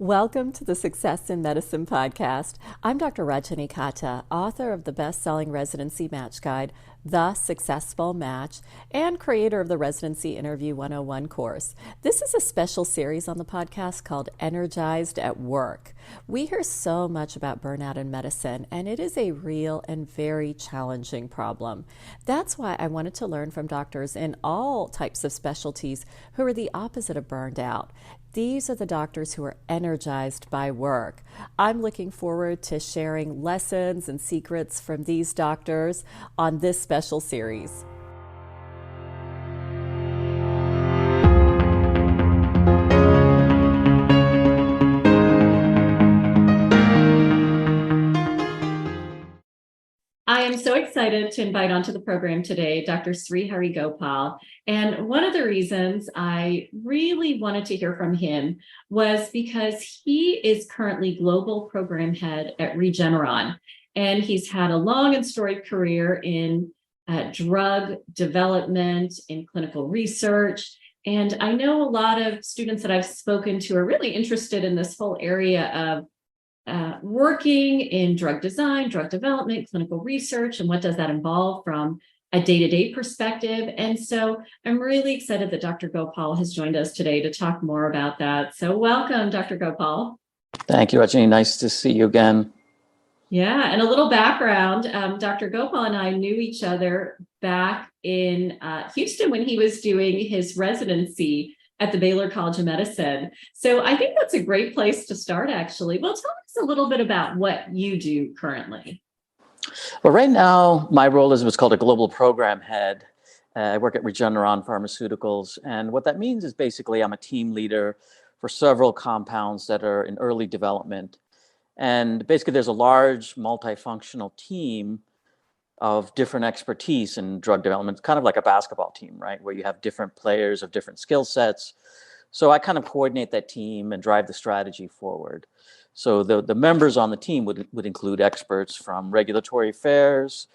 Welcome to the Success in Medicine podcast. I'm Dr. Rajani Katta, author of the best-selling residency match guide, The Successful Match, and creator of the Residency Interview 101 course. This is a special series on the podcast called Energized at Work. We hear so much about burnout in medicine, and it is a real and very challenging problem. That's why I wanted to learn from doctors in all types of specialties who are the opposite of burned out. These are the doctors who are energized by work. I'm looking forward to sharing lessons and secrets from these doctors on this special series. I am so excited to invite onto the program today Dr. Srihari Gopal. And one of the reasons I really wanted to hear from him was because he is currently global program head at Regeneron. And he's had a long and storied career in drug development, in clinical research. And I know a lot of students that I've spoken to are really interested in this whole area of working in drug design, drug development, clinical research, and what does that involve from a day-to-day perspective. And so I'm really excited that Dr. Gopal has joined us today to talk more about that. So welcome, Dr. Gopal. Thank you, Rajani. Nice to see you again. Yeah, and a little background, Dr. Gopal and I knew each other back in Houston when he was doing his residency at the Baylor College of Medicine. So I think that's a great place to start, actually. Well, tell us a little bit about what you do currently. Well, right now, my role is what's called a global program head. I work at Regeneron Pharmaceuticals. And what that means is basically I'm a team leader for several compounds that are in early development. And basically, there's a large multifunctional team of different expertise in drug development, kind of like a basketball team, right? Where you have different players of different skill sets. So I kind of coordinate that team and drive the strategy forward. So the members on the team would include experts from regulatory affairs,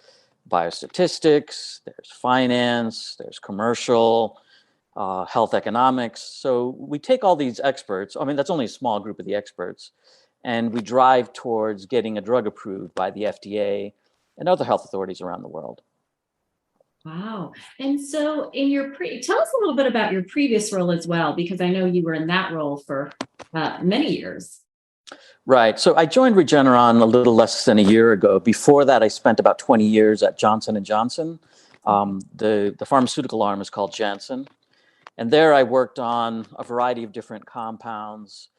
biostatistics, there's finance, there's commercial, health economics. So we take all these experts, I mean, that's only a small group of the experts, and we drive towards getting a drug approved by the FDA and other health authorities around the world. Wow. And so in your tell us a little bit about your previous role as well, because I know you were in that role for many years. Right. So I joined Regeneron a little less than a year ago. Before that, I spent about 20 years at Johnson & Johnson. The pharmaceutical arm is called Janssen. And there I worked on a variety of different compounds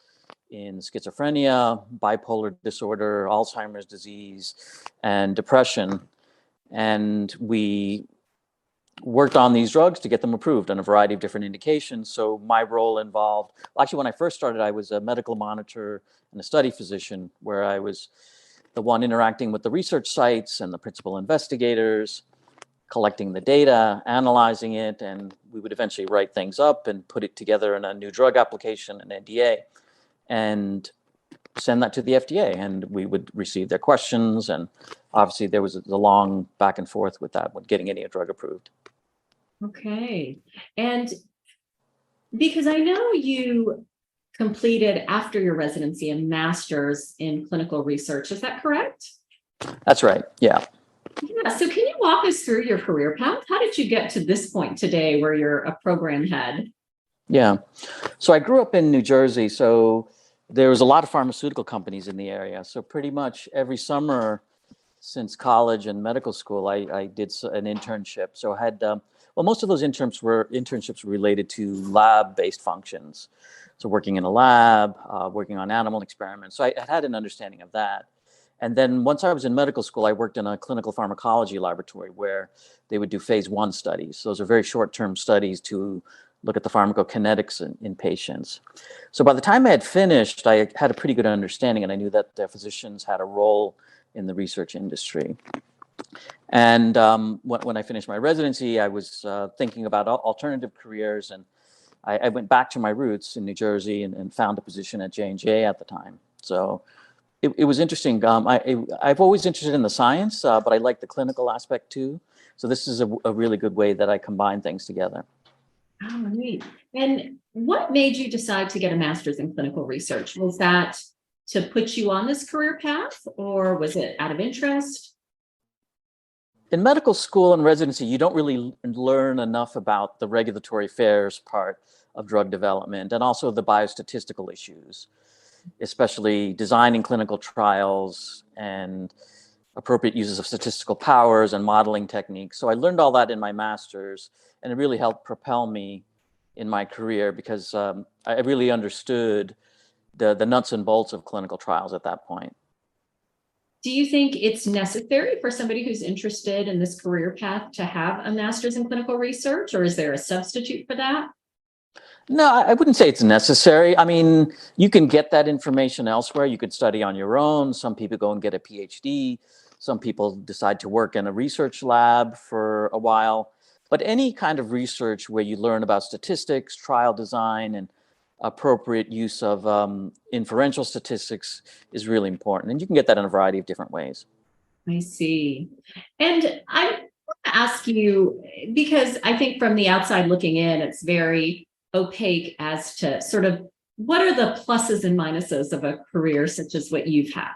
in schizophrenia, bipolar disorder, Alzheimer's disease, and depression. And we worked on these drugs to get them approved on a variety of different indications. So my role involved, actually, when I first started, I was a medical monitor and a study physician, where I was the one interacting with the research sites and the principal investigators, collecting the data, analyzing it, and we would eventually write things up and put it together in a new drug application, an NDA, and send that to the FDA, and we would receive their questions. And obviously there was a long back and forth with that, with getting any drug approved. Okay. And because I know you completed after your residency a master's in clinical research, is that correct? That's right. Yeah. Yeah. So can you walk us through your career path? How did you get to this point today where you're a program head? Yeah. So I grew up in New Jersey. So there was a lot of pharmaceutical companies in the area. So pretty much every summer since college and medical school, I did an internship. So I had, most of those internships were related to lab-based functions. So working in a lab, working on animal experiments. So I had an understanding of that. And then once I was in medical school, I worked in a clinical pharmacology laboratory where they would do phase 1 studies. Those are very short-term studies to look at the pharmacokinetics in patients. So by the time I had finished, I had a pretty good understanding, and I knew that the physicians had a role in the research industry. And when I finished my residency, I was thinking about alternative careers, and I went back to my roots in New Jersey and found a position at J&J at the time. So it was interesting. I've always interested in the science, but I like the clinical aspect too. So this is a really good way that I combine things together. Oh, neat. And what made you decide to get a master's in clinical research? Was that to put you on this career path, or was it out of interest? In medical school and residency, you don't really learn enough about the regulatory affairs part of drug development and also the biostatistical issues, especially designing clinical trials and appropriate uses of statistical powers and modeling techniques. So I learned all that in my master's, and it really helped propel me in my career because I really understood the nuts and bolts of clinical trials at that point. Do you think it's necessary for somebody who's interested in this career path to have a master's in clinical research, or is there a substitute for that? No, I wouldn't say it's necessary. I mean, you can get that information elsewhere. You could study on your own. Some people go and get a PhD. Some people decide to work in a research lab for a while. But any kind of research where you learn about statistics, trial design, and appropriate use of inferential statistics is really important. And you can get that in a variety of different ways. I see. And I want to ask you, because I think from the outside looking in, it's very opaque as to sort of what are the pluses and minuses of a career such as what you've had.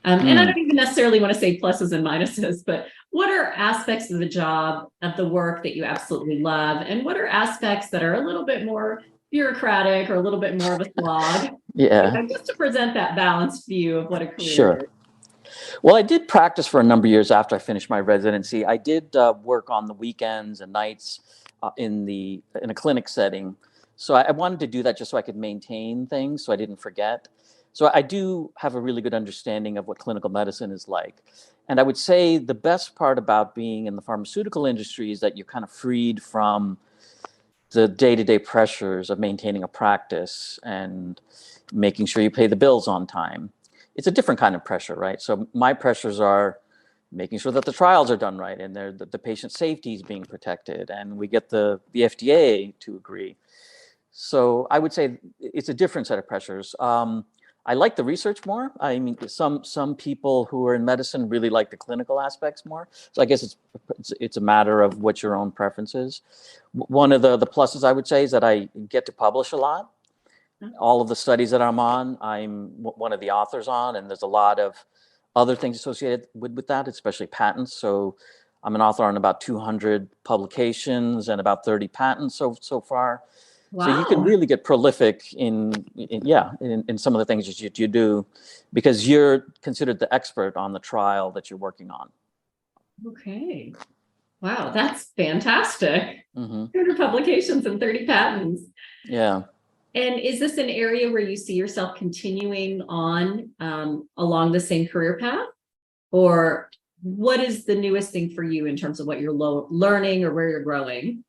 And I Mm, don't even necessarily want to say pluses and minuses, but what are aspects of the job, of the work that you absolutely love? And what are aspects that are a little bit more bureaucratic or a little bit more of a slog? yeah, Just to present that balanced view of what a career sure. is. Well, I did practice for a number of years after I finished my residency. I did work on the weekends and nights in a clinic setting. So I wanted to do that just so I could maintain things, so I didn't forget. So I do have a really good understanding of what clinical medicine is like. And I would say the best part about being in the pharmaceutical industry is that you're kind of freed from the day-to-day pressures of maintaining a practice and making sure you pay the bills on time. It's a different kind of pressure, right? So my pressures are making sure that the trials are done right and the patient safety is being protected and we get the FDA to agree. So I would say it's a different set of pressures. I like the research more. I mean, some people who are in medicine really like the clinical aspects more. So I guess it's a matter of what your own preference is. One of the pluses I would say is that I get to publish a lot. All of the studies that I'm on, I'm one of the authors on, and there's a lot of other things associated with that, especially patents. So I'm an author on about 200 publications and about 30 patents so far. So you can Wow. really get prolific in some of the things that you do because you're considered the expert on the trial that you're working on. Okay. Wow, that's fantastic. Hmm. 200 publications and 30 patents. Yeah. And is this an area where you see yourself continuing on along the same career path? Or what is the newest thing for you in terms of what you're learning or where you're growing?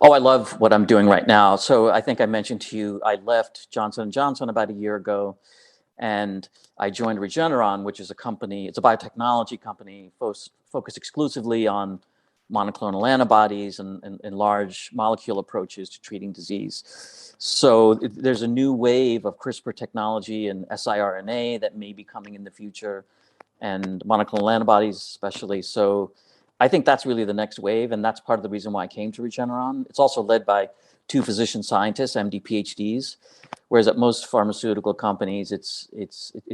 Oh, I love what I'm doing right now. So I think I mentioned to you, I left Johnson and Johnson about a year ago, and I joined Regeneron, which is a company. It's a biotechnology company focused exclusively on monoclonal antibodies and large molecule approaches to treating disease. So there's a new wave of CRISPR technology and siRNA that may be coming in the future, and monoclonal antibodies especially. So I think that's really the next wave, and that's part of the reason why I came to Regeneron. It's also led by two physician scientists, MD PhDs, whereas at most pharmaceutical companies, it's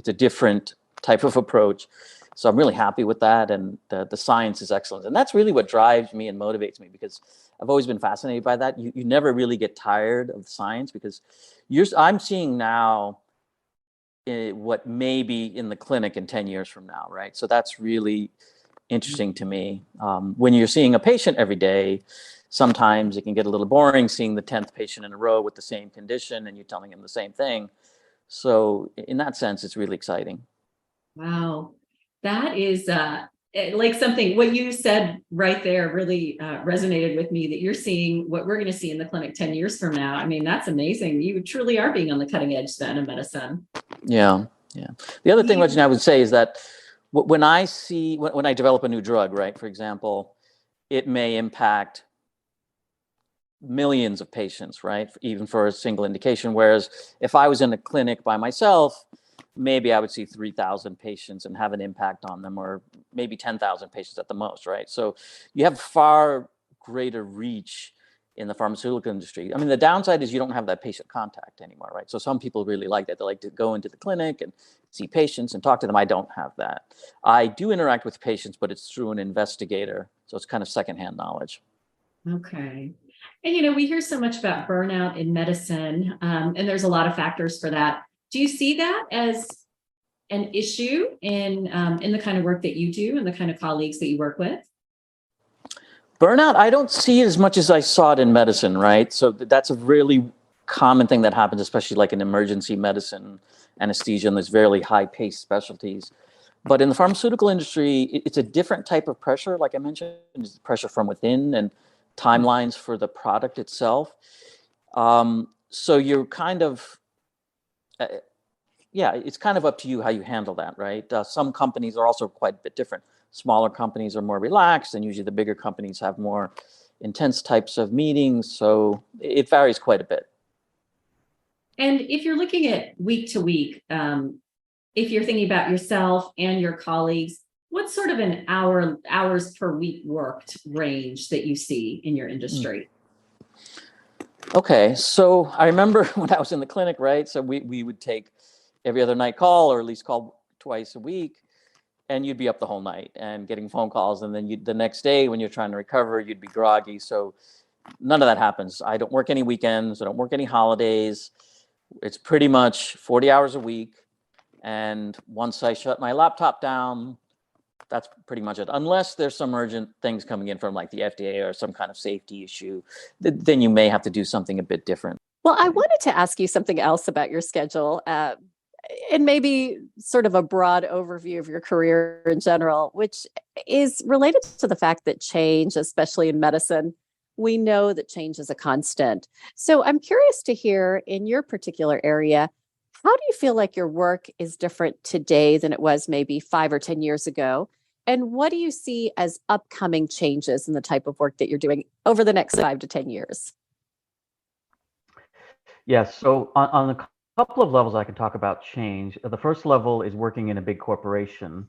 a different type of approach. So I'm really happy with that, and the science is excellent, and that's really what drives me and motivates me because I've always been fascinated by that. You never really get tired of the science because I'm seeing now what may be in the clinic in 10 years from now, right? So that's really interesting to me. When you're seeing a patient every day, sometimes it can get a little boring seeing the 10th patient in a row with the same condition and you're telling them the same thing. So in that sense, it's really exciting. Wow, that is like something, what you said right there really resonated with me, that you're seeing what we're going to see in the clinic 10 years from now. I mean, that's amazing. You truly are being on the cutting edge then of medicine. Yeah, yeah. The other thing, Rajani, You, I would say is that when I develop a new drug, right, for example, it may impact millions of patients, right? Even for a single indication. Whereas if I was in a clinic by myself, maybe I would see 3,000 patients and have an impact on them, or maybe 10,000 patients at the most, right? So you have far greater reach in the pharmaceutical industry. I mean, the downside is you don't have that patient contact anymore, right? So some people really like that. They like to go into the clinic and see patients and talk to them. I don't have that. I do interact with patients, but it's through an investigator. So it's kind of secondhand knowledge. Okay. And we hear so much about burnout in medicine, and there's a lot of factors for that. Do you see that as an issue in the kind of work that you do and the kind of colleagues that you work with? Burnout, I don't see it as much as I saw it in medicine, right? So that's a really common thing that happens, especially like in emergency medicine, anesthesia, and there's very high-paced specialties. But in the pharmaceutical industry, it's a different type of pressure. Like I mentioned, it's pressure from within and timelines for the product itself. So you're kind of, yeah, it's kind of up to you how you handle that, right? Some companies are also quite a bit different. Smaller companies are more relaxed, and usually the bigger companies have more intense types of meetings. So it varies quite a bit. And if you're looking at week to week, if you're thinking about yourself and your colleagues, what's sort of an hours per week worked range that you see in your industry? Okay, so I remember when I was in the clinic, right? So we would take every other night call, or at least call twice a week, and you'd be up the whole night and getting phone calls. And then the next day when you're trying to recover, you'd be groggy. So none of that happens. I don't work any weekends. I don't work any holidays. It's pretty much 40 hours a week. And once I shut my laptop down, that's pretty much it. Unless there's some urgent things coming in from like the FDA or some kind of safety issue, then you may have to do something a bit different. Well, I wanted to ask you something else about your schedule, and maybe sort of a broad overview of your career in general, which is related to the fact that change, especially in medicine, we know that change is a constant. So I'm curious to hear, in your particular area, how do you feel like your work is different today than it was maybe 5 or 10 years ago? And what do you see as upcoming changes in the type of work that you're doing over the next 5 to 10 years? Yes. So on a couple of levels, I can talk about change. The first level is working in a big corporation.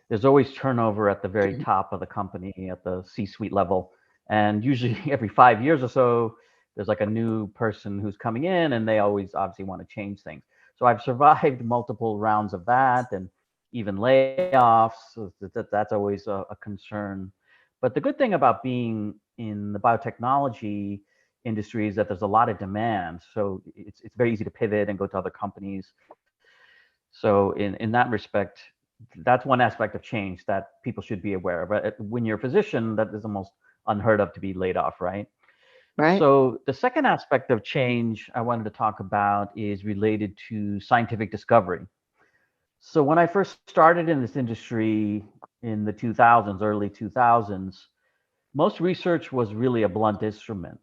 There's always turnover at the very top of the company, at the C-suite level. And usually every 5 years or so, there's like a new person who's coming in, and they always obviously want to change things. So I've survived multiple rounds of that, and even layoffs. So that's always a concern. But the good thing about being in the biotechnology industry is that there's a lot of demand. So it's very easy to pivot and go to other companies. So in that respect, that's one aspect of change that people should be aware of. But when you're a physician, that is almost unheard of to be laid off, right? Right. So the second aspect of change I wanted to talk about is related to scientific discovery. So when I first started in this industry in the 2000s, early 2000s, most research was really a blunt instrument,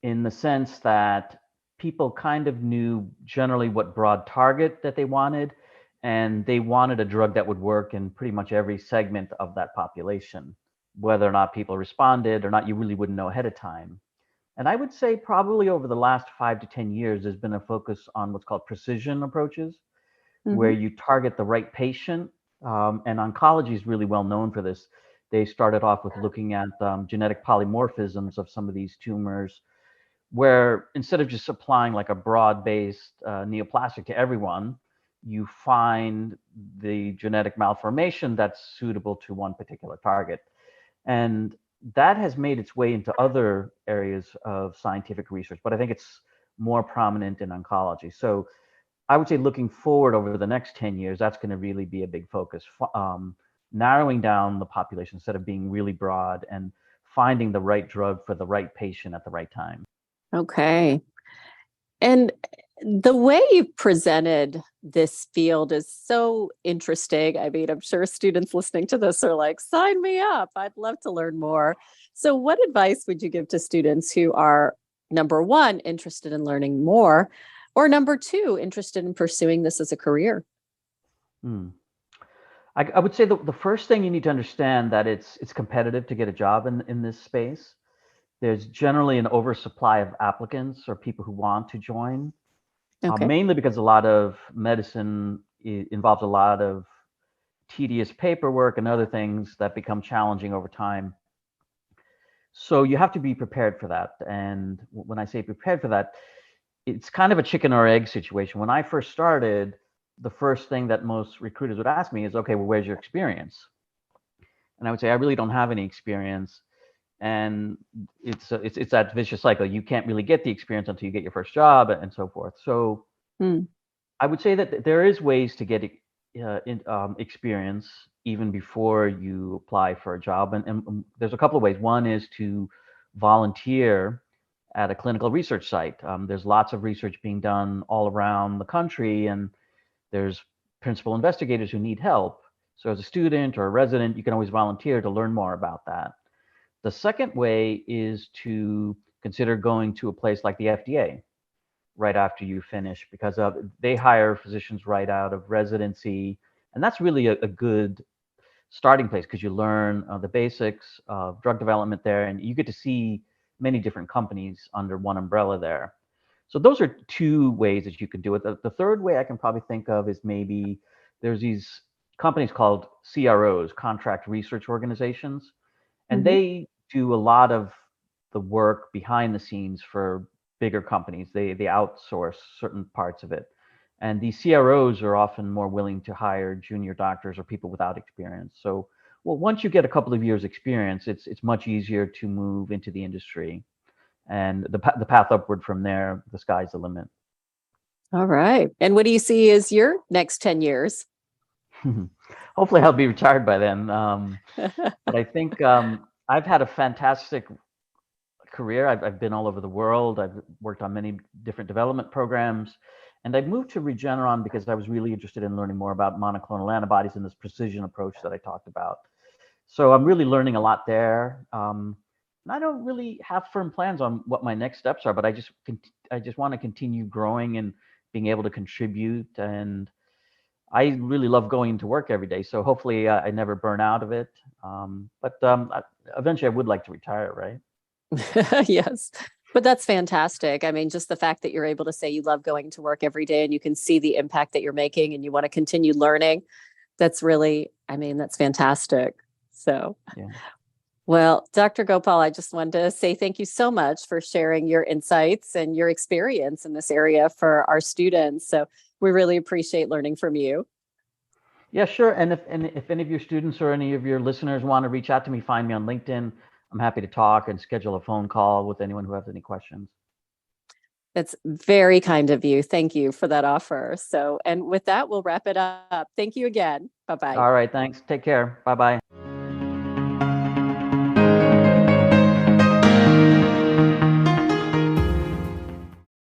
in the sense that people kind of knew generally what broad target that they wanted, and they wanted a drug that would work in pretty much every segment of that population. Whether or not people responded or not, you really wouldn't know ahead of time. And I would say probably over the last 5 to 10 years, there's been a focus on what's called precision approaches, where Mhm. you target the right patient. And oncology is really well known for this. They started off with looking at genetic polymorphisms of some of these tumors, where instead of just applying like a broad-based neoplastic to everyone, you find the genetic malformation that's suitable to one particular target. And that has made its way into other areas of scientific research, but I think it's more prominent in oncology. So I would say looking forward over the next 10 years, that's going to really be a big focus, narrowing down the population instead of being really broad, and finding the right drug for the right patient at the right time. Okay. And the way you presented this field is so interesting. I mean, I'm sure students listening to this are like, sign me up. I'd love to learn more. So, what advice would you give to students who are, number one, interested in learning more, or number two, interested in pursuing this as a career? Hmm. I would say the first thing you need to understand that it's competitive to get a job in this space. There's generally an oversupply of applicants or people who want to join, Okay. mainly because a lot of medicine involves a lot of tedious paperwork and other things that become challenging over time. So you have to be prepared for that. And when I say prepared for that, it's kind of a chicken or egg situation. When I first started, the first thing that most recruiters would ask me is, okay, well, where's your experience? And I would say, I really don't have any experience. And it's that vicious cycle. You can't really get the experience until you get your first job and so forth. So I would say that there is ways to get experience even before you apply for a job. And there's a couple of ways. One is to volunteer at a clinical research site. There's lots of research being done all around the country, and there's principal investigators who need help. So as a student or a resident, you can always volunteer to learn more about that. The second way is to consider going to a place like the FDA right after you finish, because they hire physicians right out of residency. And that's really a good starting place, because you learn the basics of drug development there, and you get to see many different companies under one umbrella there. So those are two ways that you can do it. The third way I can probably think of is maybe there's these companies called CROs, contract research organizations, and they do a lot of the work behind the scenes for bigger companies. They outsource certain parts of it. And these CROs are often more willing to hire junior doctors or people without experience. So, well, once you get a couple of years experience, it's much easier to move into the industry. And the path upward from there, the sky's the limit. All right. And what do you see as your next 10 years? Hopefully I'll be retired by then. But I think I've had a fantastic career. I've been all over the world. I've worked on many different development programs. And I moved to Regeneron because I was really interested in learning more about monoclonal antibodies and this precision approach that I talked about. So I'm really learning a lot there. And I don't really have firm plans on what my next steps are, but I just want to continue growing and being able to contribute. And I really love going to work every day. So hopefully I never burn out of it. But eventually I would like to retire, right? Yes. But that's fantastic. I mean, just the fact that you're able to say you love going to work every day and you can see the impact that you're making and you want to continue learning, that's really, I mean, that's fantastic. So, Yeah. well, Dr. Gopal, I just wanted to say thank you so much for sharing your insights and your experience in this area for our students. So we really appreciate learning from you. Yeah, sure. And if any of your students or any of your listeners want to reach out to me, find me on LinkedIn. I'm happy to talk and schedule a phone call with anyone who has any questions. That's very kind of you. Thank you for that offer. So, and with that, we'll wrap it up. Thank you again. Bye-bye. All right, thanks. Take care. Bye-bye.